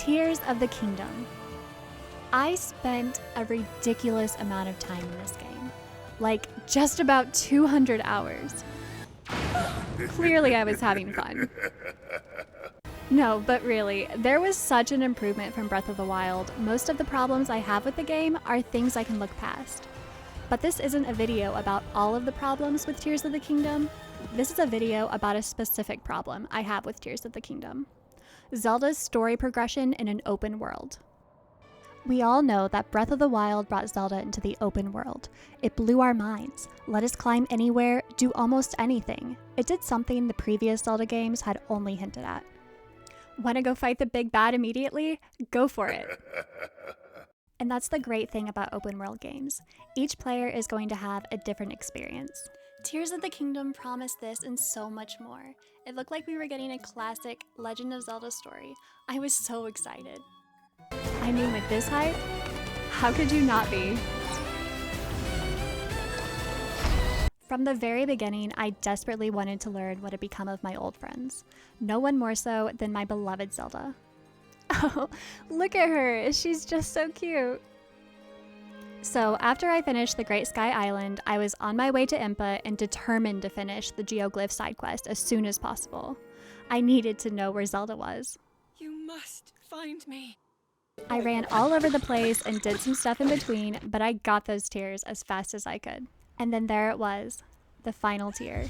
Tears of the Kingdom. I spent a ridiculous amount of time in this game, like just about 200 hours. Clearly I was having fun. No, but really, there was such an improvement from Breath of the Wild. Most of the problems I have with the game are things I can look past. But this isn't a video about all of the problems with Tears of the Kingdom. This is a video about a specific problem I have with Tears of the Kingdom. Zelda's story progression in an open world. We all know that Breath of the Wild brought Zelda into the open world. It blew our minds, let us climb anywhere, do almost anything. It did something the previous Zelda games had only hinted at. Want to go fight the big bad immediately? Go for it. And that's the great thing about open world games. Each player is going to have a different experience. Tears of the Kingdom promised this and so much more. It looked like we were getting a classic Legend of Zelda story. I was so excited. I mean, with this hype, how could you not be? From the very beginning, I desperately wanted to learn what had become of my old friends. No one more so than my beloved Zelda. Oh, look at her, she's just so cute. So after I finished the Great Sky Island, I was on my way to Impa and determined to finish the Geoglyph side quest as soon as possible. I needed to know where Zelda was. You must find me. I ran all over the place and did some stuff in between, but I got those tears as fast as I could. And then there it was, the final tear.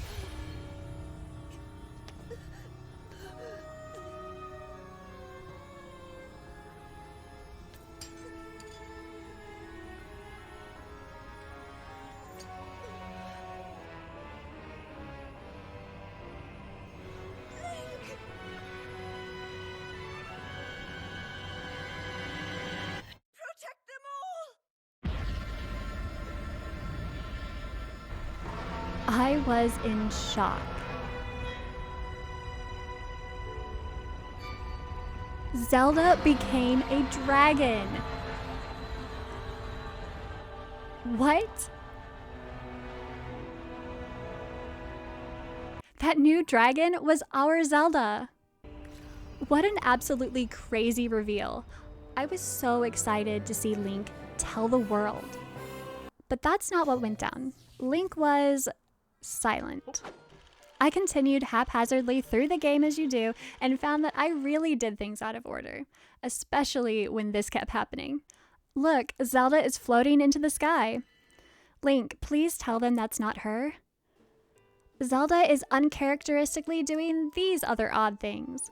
I was in shock. Zelda became a dragon. What? That new dragon was our Zelda. What an absolutely crazy reveal. I was so excited to see Link tell the world. But that's not what went down. Link was silent. I continued haphazardly through the game as you do and found that I really did things out of order, especially when this kept happening. Look, Zelda is floating into the sky. Link, please tell them that's not her. Zelda is uncharacteristically doing these other odd things.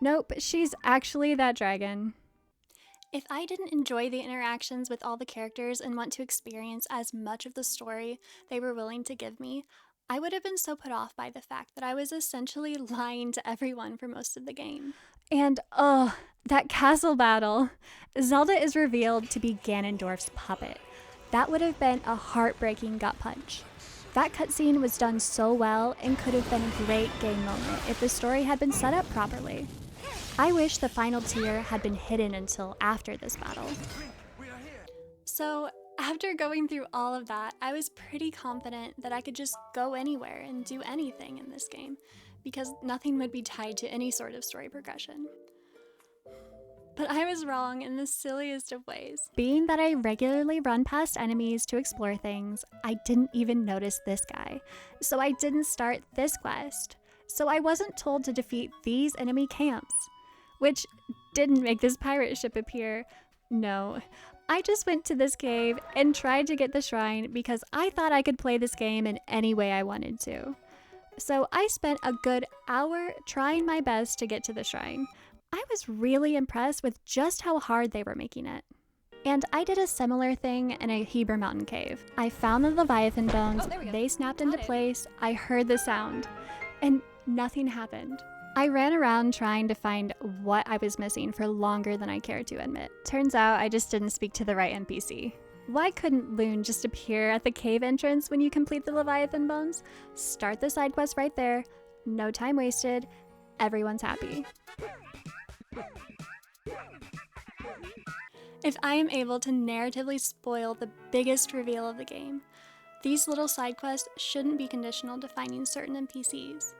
Nope, she's actually that dragon. If I didn't enjoy the interactions with all the characters and want to experience as much of the story they were willing to give me, I would have been so put off by the fact that I was essentially lying to everyone for most of the game. And that castle battle. Zelda is revealed to be Ganondorf's puppet. That would have been a heartbreaking gut punch. That cutscene was done so well and could have been a great game moment if the story had been set up properly. I wish the final tear had been hidden until after this battle. So, after going through all of that, I was pretty confident that I could just go anywhere and do anything in this game, because nothing would be tied to any sort of story progression. But I was wrong in the silliest of ways. Being that I regularly run past enemies to explore things, I didn't even notice this guy, so I didn't start this quest. So I wasn't told to defeat these enemy camps, which didn't make this pirate ship appear. No. I just went to this cave and tried to get the shrine because I thought I could play this game in any way I wanted to. So I spent a good hour trying my best to get to the shrine. I was really impressed with just how hard they were making it. And I did a similar thing in a Heber Mountain cave. I found the Leviathan bones, they snapped into place, I heard the sound, and nothing happened. I ran around trying to find what I was missing for longer than I cared to admit. Turns out I just didn't speak to the right NPC. Why couldn't Loon just appear at the cave entrance when you complete the Leviathan bones? Start the side quest right there, no time wasted, everyone's happy. If I am able to narratively spoil the biggest reveal of the game, these little side quests shouldn't be conditional to finding certain NPCs.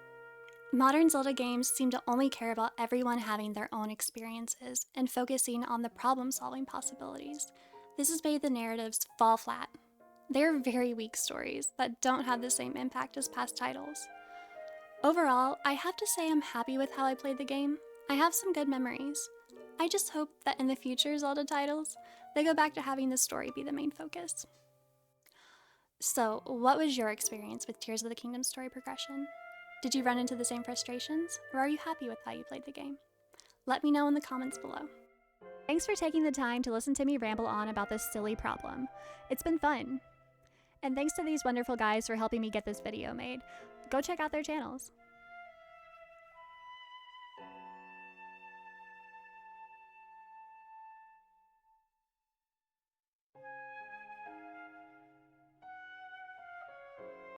Modern Zelda games seem to only care about everyone having their own experiences and focusing on the problem-solving possibilities. This has made the narratives fall flat. They're very weak stories that don't have the same impact as past titles. Overall, I have to say I'm happy with how I played the game. I have some good memories. I just hope that in the future Zelda titles, they go back to having the story be the main focus. So, what was your experience with Tears of the Kingdom story progression? Did you run into the same frustrations, or are you happy with how you played the game? Let me know in the comments below. Thanks for taking the time to listen to me ramble on about this silly problem. It's been fun. And thanks to these wonderful guys for helping me get this video made. Go check out their channels.